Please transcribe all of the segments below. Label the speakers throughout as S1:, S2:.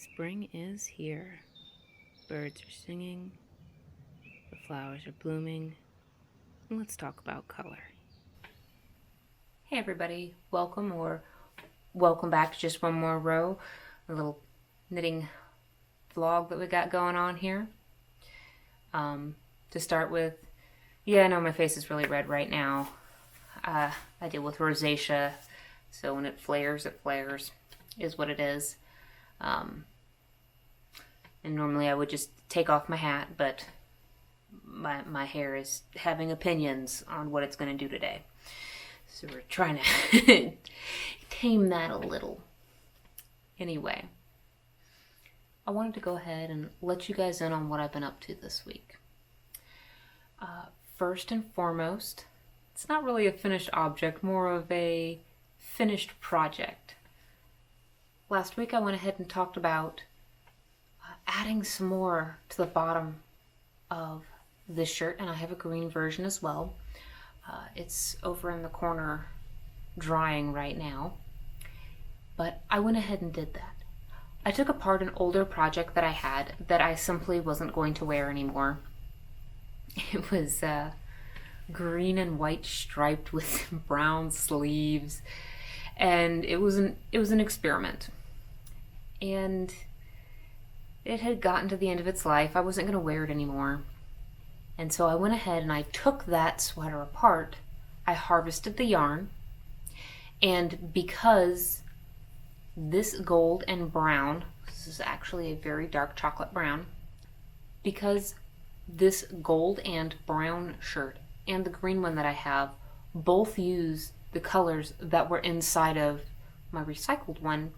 S1: Spring is here. Birds are singing, the flowers are blooming. Let's talk about color. Hey everybody, welcome back to just one more row, a little knitting vlog that we got going on here. To start with, I know my face is really red right now. I deal with rosacea, so when it flares, is what it is. And normally I would just take off my hat, but my hair is having opinions on what it's going to do today. So we're trying to tame that a little. Anyway, I wanted to go ahead and let you guys in on what I've been up to this week. First and foremost, it's not really a finished object, more of a finished project. Last week I went ahead and talked about adding some more to the bottom of this shirt, and I have a green version as well. It's over in the corner drying right now, but I went ahead and did that. I took apart an older project that I had that I simply wasn't going to wear anymore. It was green and white striped with brown sleeves, and it was an experiment. And it had gotten to the end of its life. I wasn't going to wear it anymore. And so I went ahead and I took that sweater apart. I harvested the yarn, and because this gold and brown, this is actually a very dark chocolate brown, because this gold and brown shirt and the green one that I have both use the colors that were inside of my recycled one,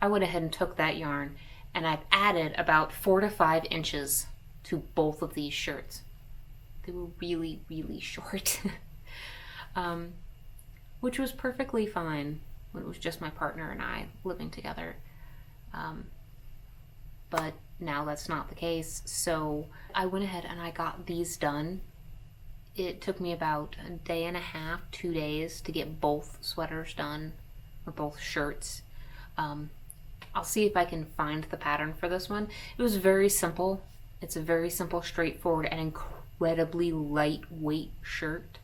S1: I went ahead and took that yarn and I've added about 4 to 5 inches to both of these shirts. They were really, really short, which was perfectly fine when it was just my partner and I living together. But now that's not the case, so I went ahead and I got these done. It took me about a day and a half, 2 days to get both sweaters done, or both shirts. I'll see if I can find the pattern for this one. It was very simple. It's a very simple, straightforward, and incredibly lightweight shirt.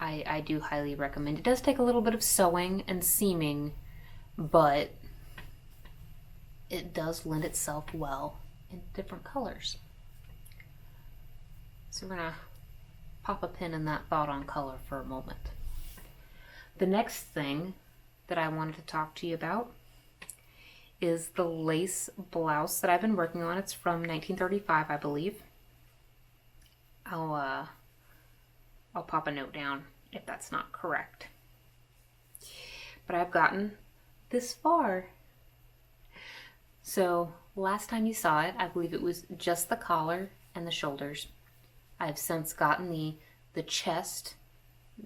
S1: I do highly recommend. It does take a little bit of sewing and seaming, but it does lend itself well in different colors. So we're gonna pop a pin in that thought on color for a moment. The next thing that I wanted to talk to you about is the lace blouse that I've been working on. It's from 1935, I believe. I'll pop a note down if that's not correct. But I've gotten this far. So last time you saw it, I believe it was just the collar and the shoulders. I've since gotten the chest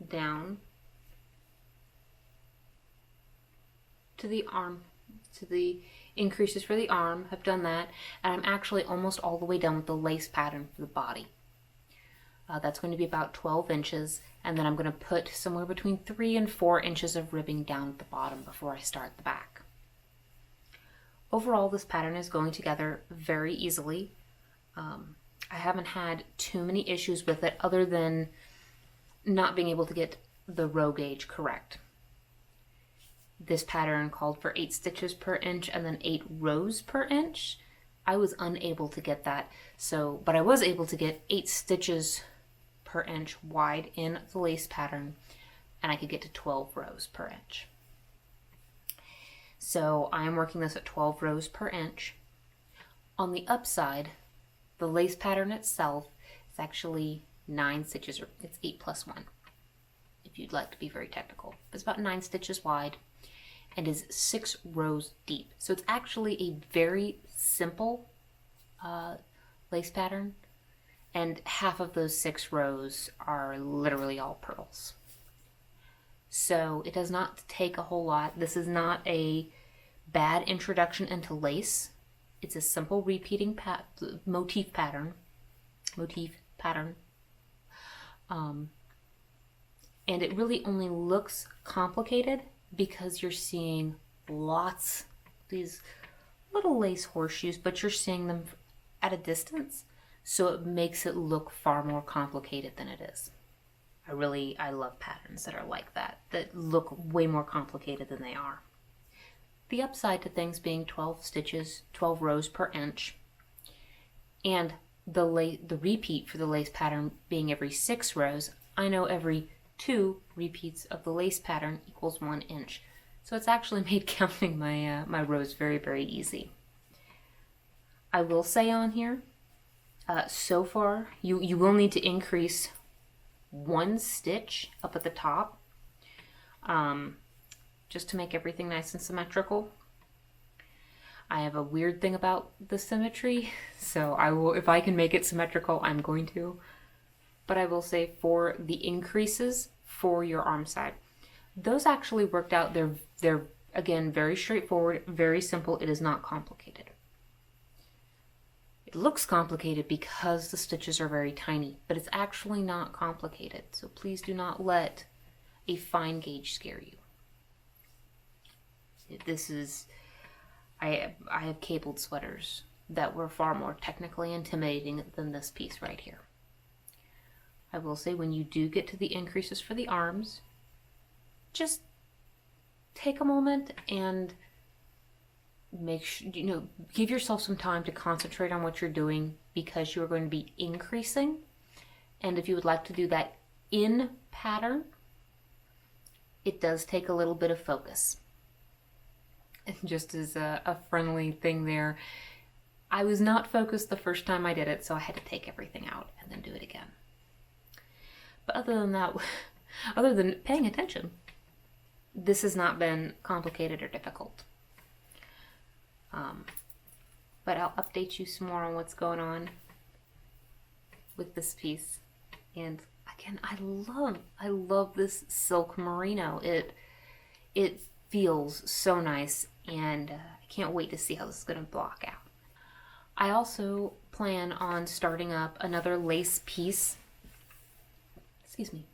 S1: down to the arm, to the increases for the arm. I've done that, and I'm actually almost all the way done with the lace pattern for the body. That's going to be about 12 inches, and then I'm going to put somewhere between 3 and 4 inches of ribbing down at the bottom before I start the back. Overall, this pattern is going together very easily. I haven't had too many issues with it other than not being able to get the row gauge correct. This pattern called for 8 stitches per inch and then 8 rows per inch. I was unable to get that, but I was able to get 8 stitches per inch wide in the lace pattern, and I could get to 12 rows per inch. So I am working this at 12 rows per inch. On the upside, the lace pattern itself is actually 9 stitches, or it's 8 plus 1, if you'd like to be very technical. It's about 9 stitches wide and is 6 rows deep. So it's actually a very simple lace pattern, and half of those 6 rows are literally all pearls. So it does not take a whole lot. This is not a bad introduction into lace. It's a simple repeating motif pattern. And it really only looks complicated because you're seeing these little lace horseshoes, but you're seeing them at a distance, so it makes it look far more complicated than it is. I love patterns that are like that look way more complicated than they are. The upside to things being 12 stitches, 12 rows per inch, and the repeat for the lace pattern being every 6 rows, I know every 2 repeats of the lace pattern equals 1 inch. So it's actually made counting my rows very, very easy. I will say on here, so far, you will need to increase 1 stitch up at the top, just to make everything nice and symmetrical. I have a weird thing about the symmetry, so I will, if I can make it symmetrical, I'm going to. But I will say for the increases for your arm side, those actually worked out. They're again very straightforward, very simple. It is not complicated. It looks complicated because the stitches are very tiny, but it's actually not complicated. So please do not let a fine gauge scare you. This is, I have cabled sweaters that were far more technically intimidating than this piece right here. I will say when you do get to the increases for the arms, just take a moment and make sure, give yourself some time to concentrate on what you're doing, because you're going to be increasing. And if you would like to do that in pattern, it does take a little bit of focus. And just as a friendly thing there, I was not focused the first time I did it, so I had to take everything out and then do it again. But other than that, other than paying attention, this has not been complicated or difficult. But I'll update you some more on what's going on with this piece. And again, I love this silk merino. It feels so nice, and I can't wait to see how this is going to block out. I also plan on starting up another lace piece. Excuse me.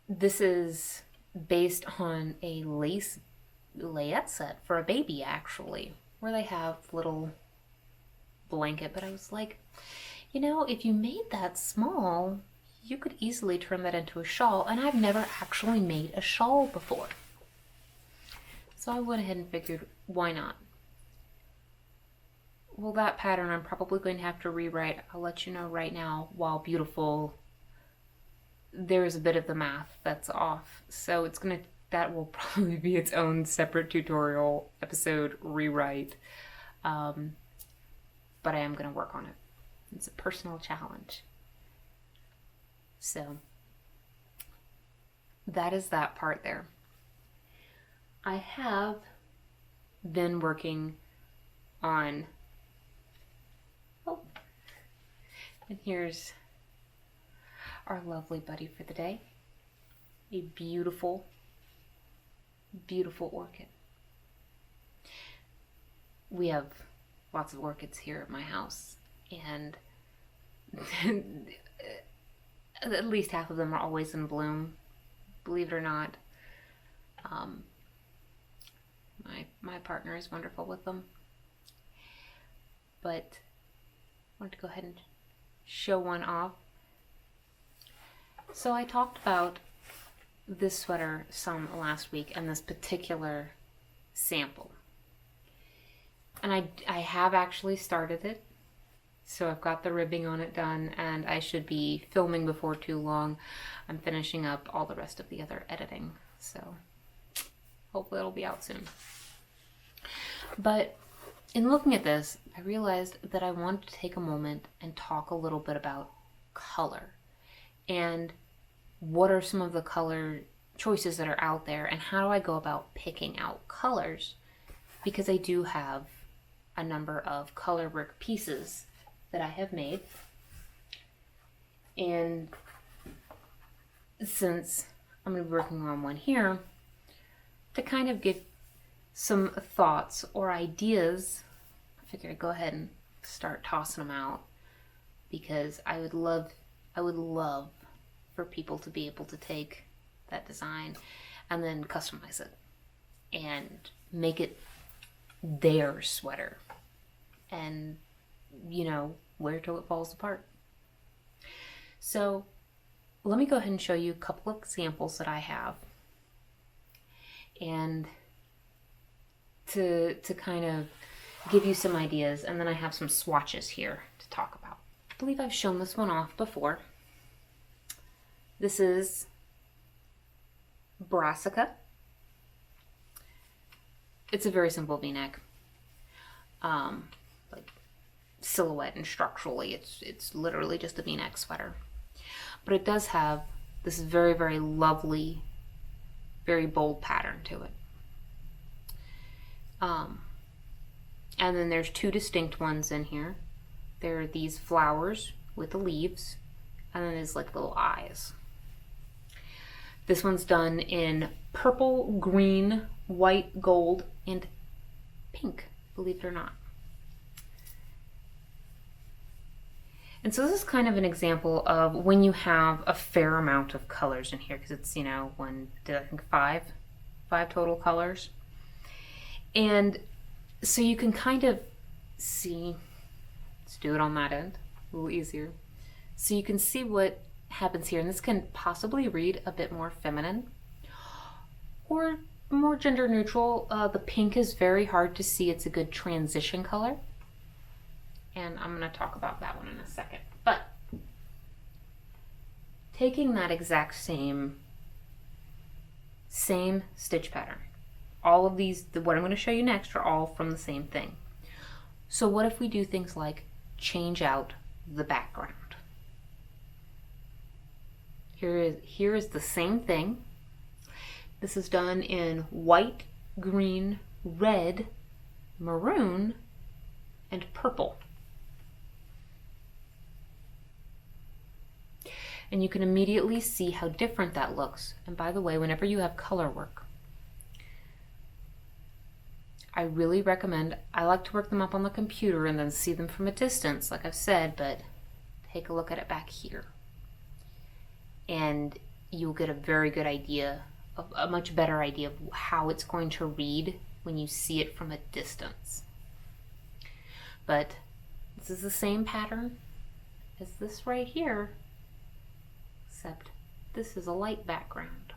S1: This is based on a lace layette set for a baby, actually, where they have little blanket. But I was like, if you made that small, you could easily turn that into a shawl, and I've never actually made a shawl before. So I went ahead and figured, why not? Well, that pattern I'm probably going to have to rewrite. I'll let you know right now, while beautiful, there's a bit of the math that's off. So that will probably be its own separate tutorial episode rewrite. But I am going to work on it. It's a personal challenge. So that is that part there. I have been working on, and here's our lovely buddy for the day. A beautiful, beautiful orchid. We have lots of orchids here at my house, and at least half of them are always in bloom, believe it or not. My partner is wonderful with them. But I wanted to go ahead and show one off. So I talked about this sweater some last week and this particular sample. And I have actually started it. So I've got the ribbing on it done, and I should be filming before too long. I'm finishing up all the rest of the other editing. So hopefully it'll be out soon. But in looking at this, I realized that I wanted to take a moment and talk a little bit about color. And what are some of the color choices that are out there, and how do I go about picking out colors? Because I do have a number of color work pieces that I have made. And since I'm going to be working on one here, to kind of give some thoughts or ideas, I figured I'd go ahead and start tossing them out, because I would love for people to be able to take that design and then customize it and make it their sweater and, wear till it falls apart. So let me go ahead and show you a couple of examples that I have, and to kind of give you some ideas, and then I have some swatches here to talk about. I believe I've shown this one off before. This is Brassica. It's a very simple v-neck. Like silhouette and structurally, it's literally just a v-neck sweater. But it does have this very, very lovely, very bold pattern to it. And then there's two distinct ones in here. There are these flowers with the leaves, and then there's like little eyes. This one's done in purple, green, white, gold, and pink, believe it or not. And so this is kind of an example of when you have a fair amount of colors in here, because it's, five total colors. And so you can kind of see, let's do it on that end, a little easier. So you can see what happens here, and this can possibly read a bit more feminine or more gender neutral. The pink is very hard to see. It's a good transition color, and I'm going to talk about that one in a second. But taking that exact same stitch pattern, all of these, what I'm going to show you next, are all from the same thing. So what if we do things like change out the background? Here is the same thing. This is done in white, green, red, maroon, and purple. And you can immediately see how different that looks. And by the way, whenever you have color work, I really recommend, I like to work them up on the computer and then see them from a distance, like I've said, but take a look at it back here. And you'll get a very good idea, a much better idea of how it's going to read when you see it from a distance. But this is the same pattern as this right here, except this is a light background.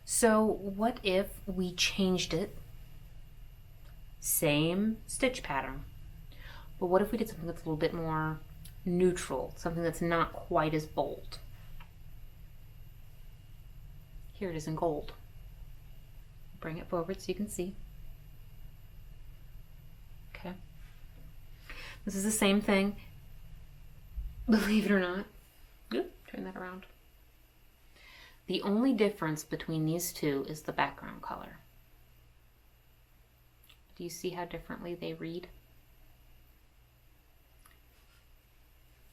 S1: So what if we changed it? Same stitch pattern, but what if we did something that's a little bit more neutral, something that's not quite as bold? Here it is in gold. Bring it forward so you can see. Okay. This is the same thing, believe it or not. Oop, turn that around. The only difference between these two is the background color. Do you see how differently they read?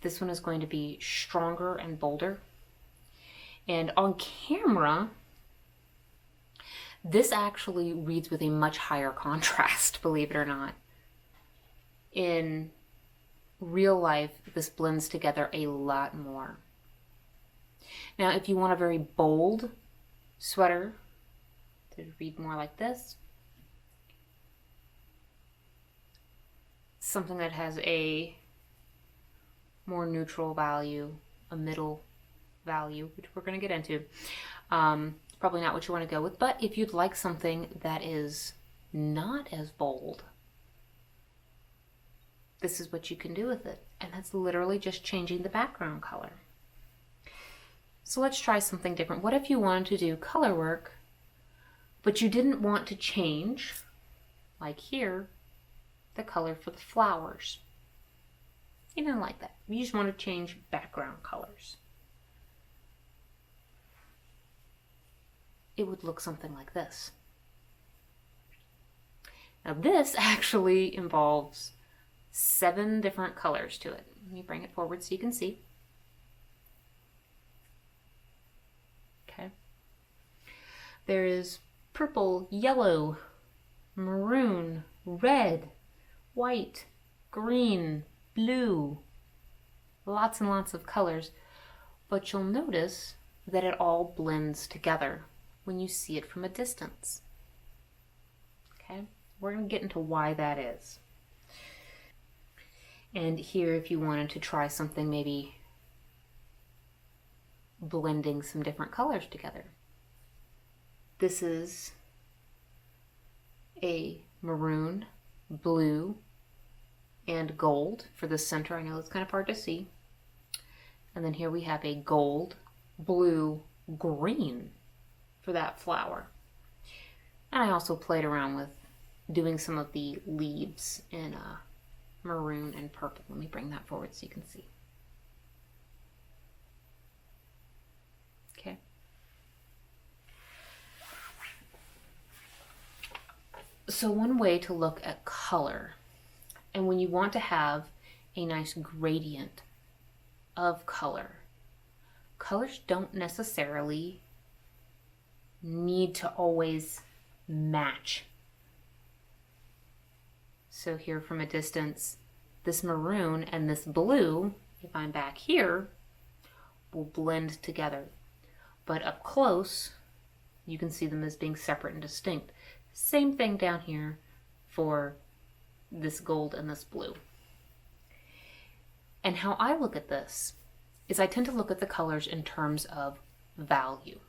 S1: This one is going to be stronger and bolder. And on camera, this actually reads with a much higher contrast, believe it or not. In real life, this blends together a lot more. Now, if you want a very bold sweater to read more like this, something that has a more neutral value, a middle value, which we're going to get into, probably not what you want to go with. But if you'd like something that is not as bold, this is what you can do with it. And that's literally just changing the background color. So let's try something different. What if you wanted to do color work, but you didn't want to change, like here, the color for the flowers? You didn't like that. You just want to change background colors. It would look something like this. Now this actually involves 7 different colors to it. Let me bring it forward so you can see. Okay. There is purple, yellow, maroon, red, white, green, blue. Lots and lots of colors. But you'll notice that it all blends together when you see it from a distance. Okay, we're going to get into why that is. And here, if you wanted to try something, maybe blending some different colors together. This is a maroon, blue, and gold for the center. I know it's kind of hard to see. And then here we have a gold, blue, green for that flower. And I also played around with doing some of the leaves in maroon and purple. Let me bring that forward so you can see. Okay. So one way to look at color, and when you want to have a nice gradient of color, colors don't necessarily need to always match. So here from a distance, this maroon and this blue, if I'm back here, will blend together. But up close, you can see them as being separate and distinct. Same thing down here for this gold and this blue. And how I look at this is I tend to look at the colors in terms of value.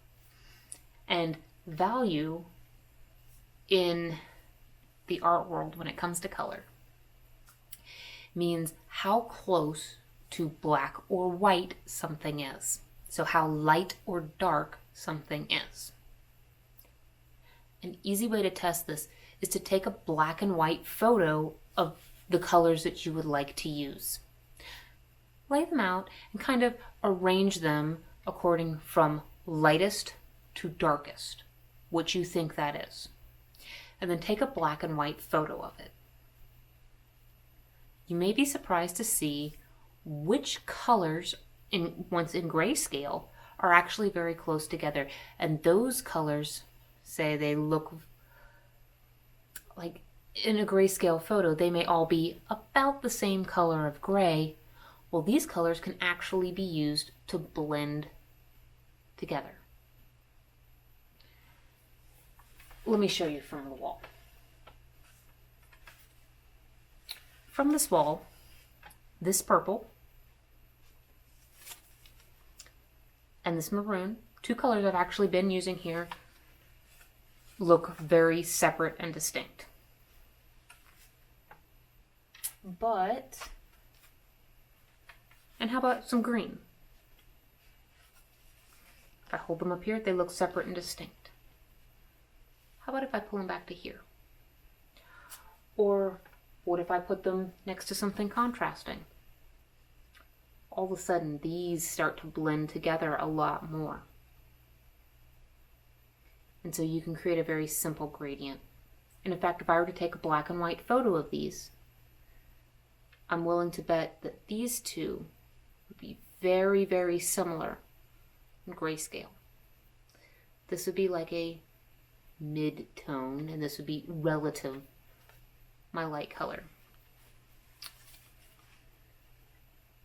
S1: And value in the art world when it comes to color means how close to black or white something is. So how light or dark something is. An easy way to test this is to take a black and white photo of the colors that you would like to use. Lay them out and kind of arrange them according from lightest to darkest, what you think that is. And then take a black and white photo of it. You may be surprised to see which colors, once in grayscale, are actually very close together. And those colors, say they look like in a grayscale photo, they may all be about the same color of gray. Well, these colors can actually be used to blend together. Let me show you from the wall. From this wall, this purple and this maroon, two colors I've actually been using here, look very separate and distinct. And how about some green? If I hold them up here, they look separate and distinct. How about if I pull them back to here? Or what if I put them next to something contrasting? All of a sudden, these start to blend together a lot more. And so you can create a very simple gradient. And in fact, if I were to take a black and white photo of these, I'm willing to bet that these two would be very, very similar in grayscale. This would be like a mid-tone, and this would be relative, my light color.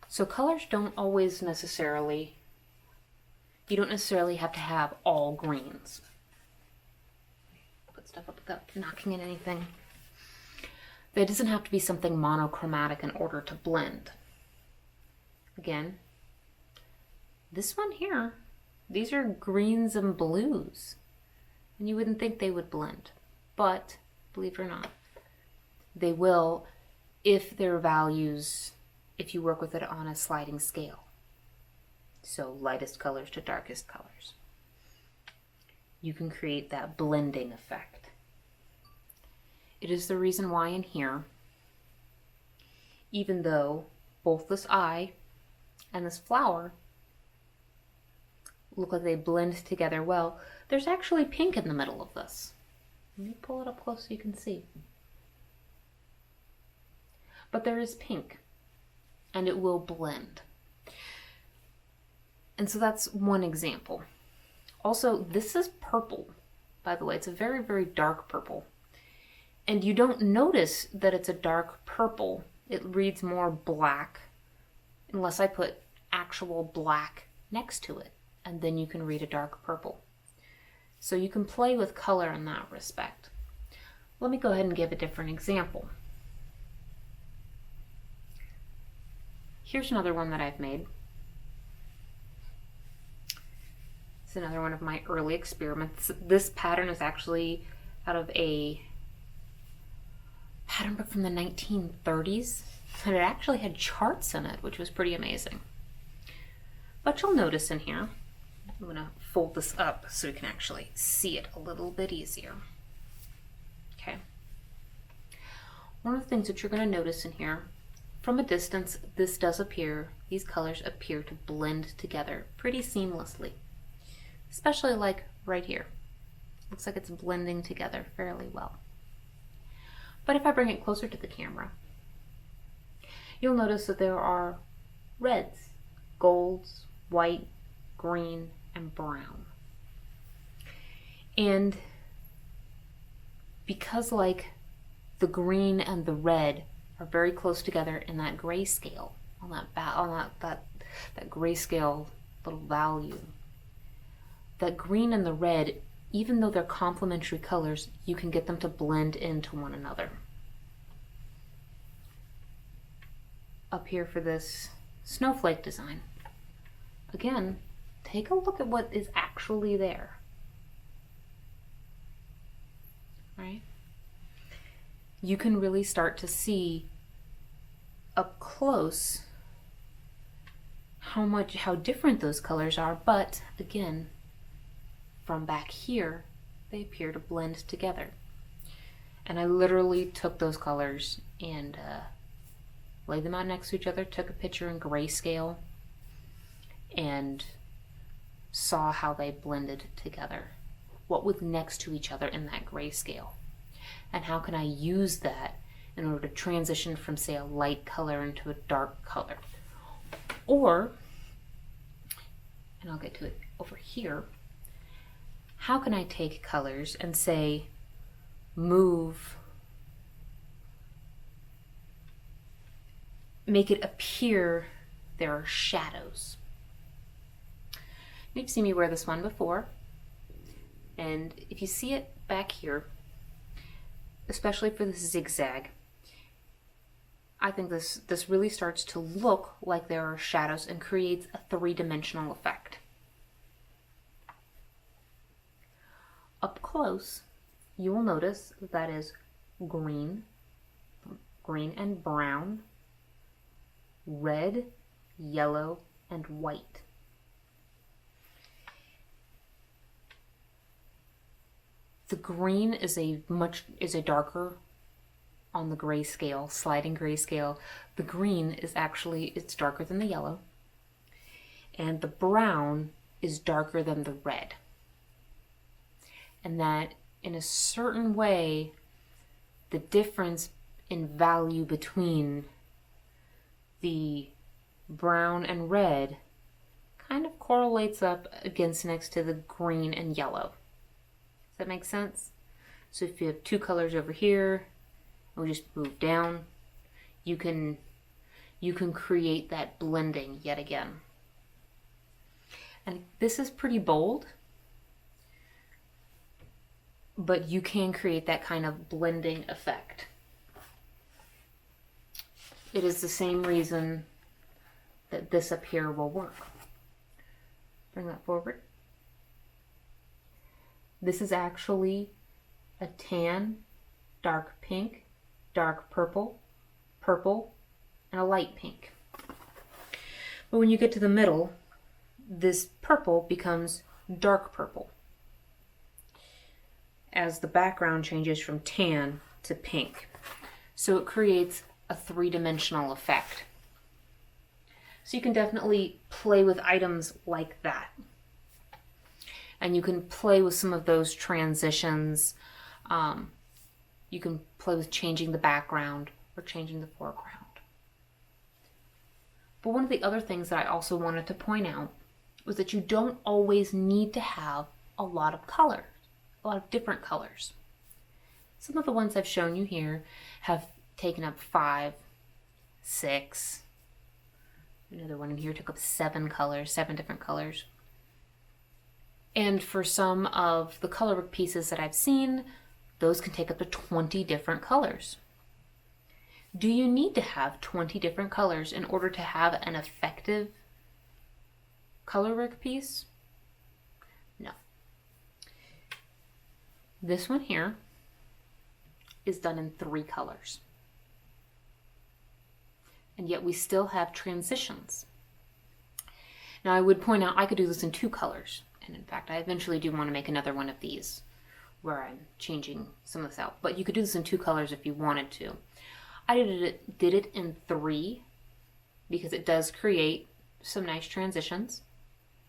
S1: So colors don't always necessarily, you don't necessarily have to have all greens. Put stuff up without knocking in anything. There doesn't have to be something monochromatic in order to blend. Again, this one here, these are greens and blues. And you wouldn't think they would blend. But, believe it or not, they will if their values, if you work with it on a sliding scale. So lightest colors to darkest colors. You can create that blending effect. It is the reason why in here, even though both this eye and this flower look like they blend together well, there's actually pink in the middle of this. Let me pull it up close so you can see. But there is pink, and it will blend. And so that's one example. Also, this is purple, by the way. It's a very, very dark purple. And you don't notice that it's a dark purple. It reads more black, unless I put actual black next to it. And then you can read a dark purple. So you can play with color in that respect. Let me go ahead and give a different example. Here's another one that I've made. It's another one of my early experiments. This pattern is actually out of a pattern book from the 1930s, and it actually had charts in it, which was pretty amazing. But you'll notice in here, I'm going to fold this up so you can actually see it a little bit easier. Okay. One of the things that you're going to notice in here, from a distance, these colors appear to blend together pretty seamlessly. Especially like right here. Looks like it's blending together fairly well. But if I bring it closer to the camera, you'll notice that there are reds, golds, white, green, and brown. And because like the green and the red are very close together in that grayscale, on that grayscale little value, that green and the red, even though they're complementary colors, you can get them to blend into one another. Up here for this snowflake design, again, take a look at what is actually there. Right? You can really start to see up close how different those colors are, but again, from back here, they appear to blend together. And I literally took those colors and laid them out next to each other, took a picture in grayscale, and saw how they blended together. What was next to each other in that grayscale? And how can I use that in order to transition from, say, a light color into a dark color? Or, and I'll get to it over here, how can I take colors and say, make it appear there are shadows? You've seen me wear this one before, and if you see it back here, especially for this zigzag, I think this really starts to look like there are shadows and creates a three-dimensional effect. Up close, you will notice that is green and brown, red, yellow, and white. The green is a darker on the grayscale, sliding grayscale. The green is it's darker than the yellow, and the brown is darker than the red. And that in a certain way, the difference in value between the brown and red kind of correlates up against next to the green and yellow. Does that make sense? So if you have two colors over here, and we just move down, you can create that blending yet again. And this is pretty bold, but you can create that kind of blending effect. It is the same reason that this up here will work. Bring that forward. This is actually a tan, dark pink, dark purple, purple, and a light pink. But when you get to the middle, this purple becomes dark purple as the background changes from tan to pink. So it creates a three-dimensional effect. So you can definitely play with items like that. And you can play with some of those transitions. You can play with changing the background or changing the foreground. But one of the other things that I also wanted to point out was that you don't always need to have a lot of colors, a lot of different colors. Some of the ones I've shown you here have taken up 5, 6. Another one in here took up 7 different colors. And for some of the color book pieces that I've seen, Those can take up to 20 different colors. Do you need to have 20 different colors in order to have an effective color work piece? No. This one here is done in 3 colors. And yet we still have transitions. Now I would point out I could do this in 2 colors. And in fact, I eventually do want to make another one of these where I'm changing some of this out. But you could do this in 2 colors if you wanted to. I did it in 3 because it does create some nice transitions.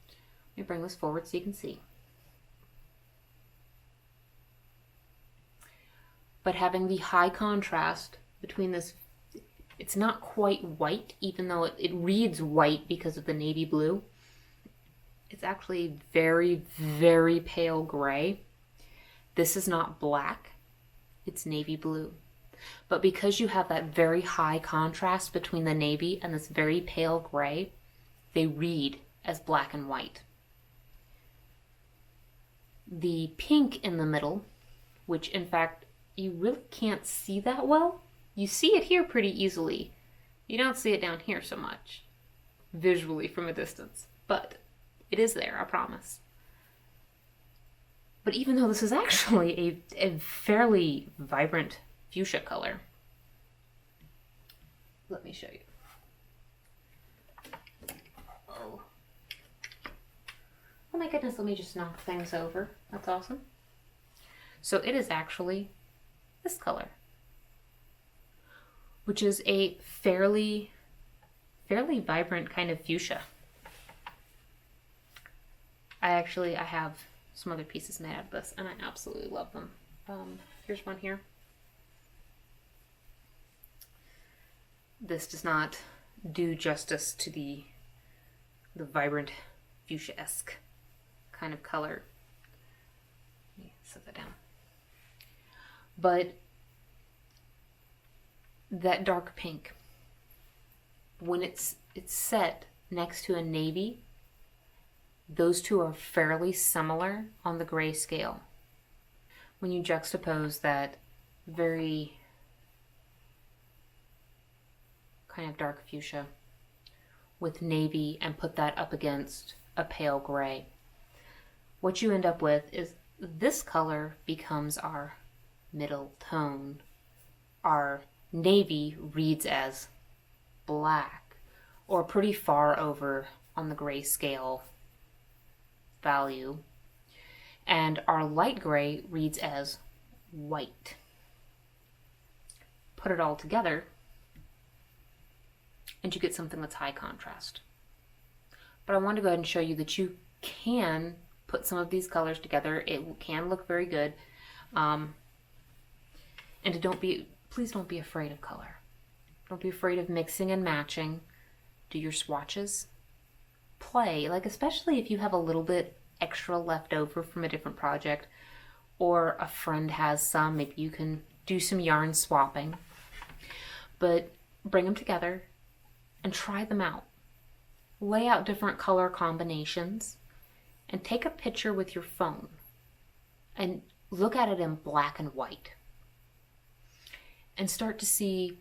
S1: Let me bring this forward so you can see. But having the high contrast between this, it's not quite white, even though it reads white because of the navy blue. It's actually very, very pale gray. This is not black, it's navy blue. But because you have that very high contrast between the navy and this very pale gray, they read as black and white. The pink in the middle, which in fact you really can't see that well. You see it here pretty easily. You don't see it down here so much, visually from a distance. But it is there, I promise. But even though this is actually a fairly vibrant fuchsia color, let me show you. Oh my goodness, let me just knock things over. That's awesome. So it is actually this color, which is a fairly vibrant kind of fuchsia. I have some other pieces made out of this, and I absolutely love them. Here's one here. This does not do justice to the vibrant fuchsia-esque kind of color. Let me set that down. But that dark pink, when it's set next to a navy, those two are fairly similar on the gray scale. When you juxtapose that very kind of dark fuchsia with navy and put that up against a pale gray, what you end up with is this color becomes our middle tone. Our navy reads as black, or pretty far over on the gray scale value, and our light gray reads as white. Put it all together and you get something that's high contrast. But I want to go ahead and show you that you can put some of these colors together. It can look very good. And please don't be afraid of color. Don't be afraid of mixing and matching. Do your swatches. Play, like especially if you have a little bit extra left over from a different project, or a friend has some, maybe you can do some yarn swapping. But bring them together and try them out. Lay out different color combinations and take a picture with your phone and look at it in black and white and start to see,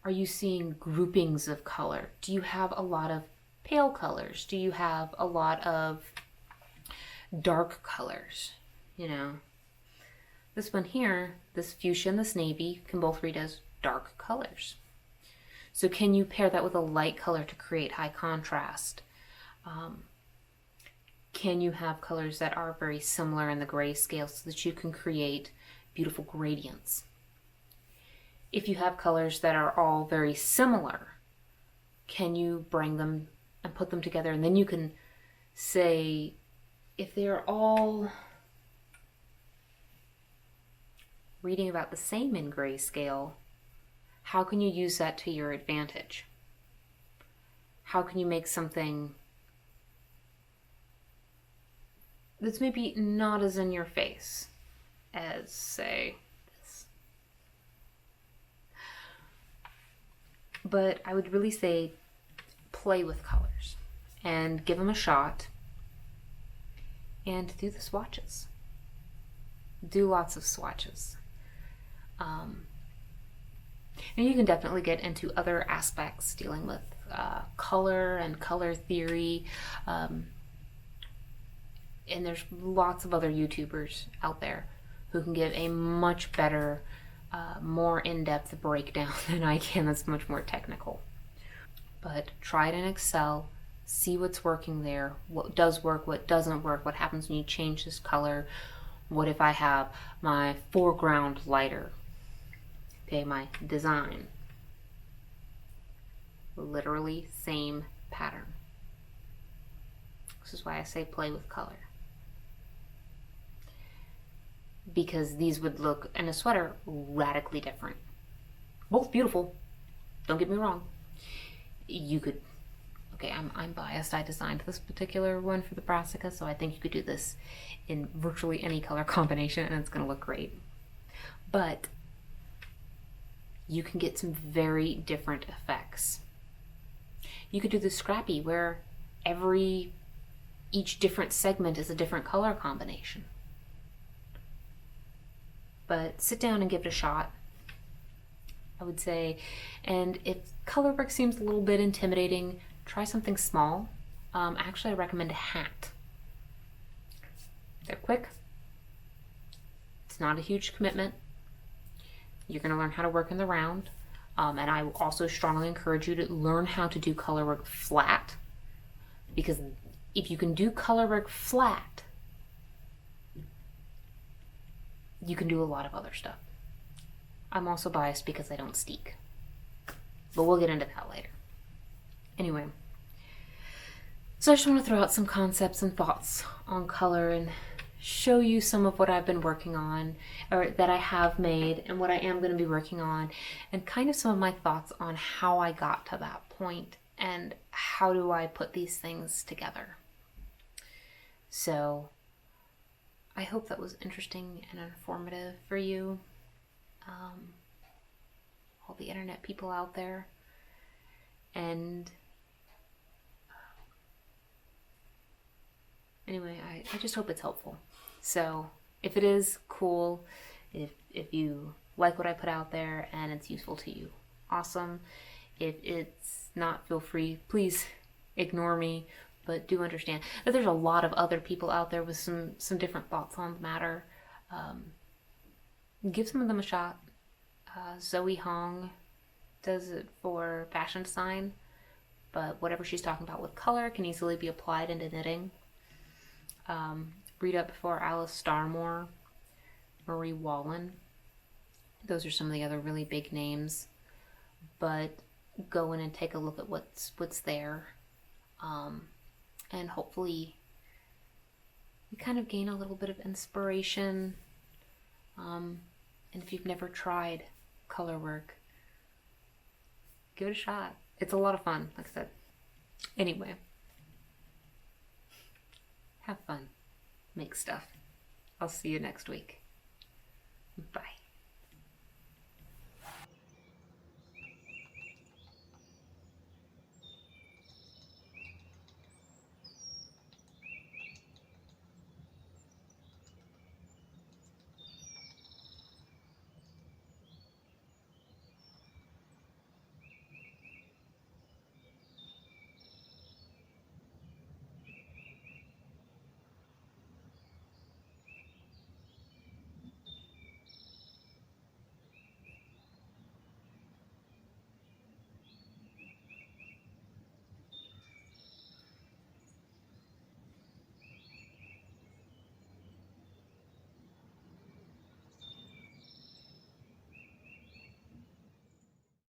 S1: are you seeing groupings of color? Do you have a lot of pale colors? Do you have a lot of dark colors? You know, this one here, this fuchsia and this navy can both read as dark colors. So can you pair that with a light color to create high contrast? Can you have colors that are very similar in the gray scale so that you can create beautiful gradients? If you have colors that are all very similar, can you bring them and put them together? And then you can say, if they're all reading about the same in grayscale, how can you use that to your advantage? How can you make something that's maybe not as in your face as, say, this? But I would really say play with colors and give them a shot and do the swatches. Do lots of swatches. And you can definitely get into other aspects dealing with color and color theory. And there's lots of other YouTubers out there who can give a much better, more in-depth breakdown than I can. That's much more technical. But try it in Excel, see what's working there, what does work, what doesn't work, what happens when you change this color. What if I have my foreground lighter? Okay, my design. Literally same pattern. This is why I say play with color. Because these would look in a sweater radically different. Both beautiful, don't get me wrong. You could, okay, I'm biased. I designed this particular one for the brassica, so I think you could do this in virtually any color combination and it's gonna look great. But you can get some very different effects. You could do the scrappy where each different segment is a different color combination. But sit down and give it a shot, I would say. And if color work seems a little bit intimidating, try something small. Actually, I recommend a hat. They're quick. It's not a huge commitment. You're going to learn how to work in the round. And I also strongly encourage you to learn how to do color work flat. Because if you can do color work flat, you can do a lot of other stuff. I'm also biased because I don't steek. But we'll get into that later. Anyway, so I just want to throw out some concepts and thoughts on color and show you some of what I've been working on, or that I have made, and what I am going to be working on, and kind of some of my thoughts on how I got to that point and how do I put these things together. So I hope that was interesting and informative for you, all the internet people out there. And anyway, I just hope it's helpful. So if it is, cool. If you like what I put out there and it's useful to you, awesome. If it's not, feel free. Please ignore me, but do understand that there's a lot of other people out there with some different thoughts on the matter. Give some of them a shot. Zoe Hong does it for fashion design, but whatever she's talking about with color can easily be applied into knitting. Read up for Alice Starmore, Marie Wallen. Those are some of the other really big names, but go in and take a look at what's there, and hopefully you kind of gain a little bit of inspiration. And if you've never tried color work, give it a shot. It's a lot of fun, like I said. Anyway, have fun. Make stuff. I'll see you next week. Bye.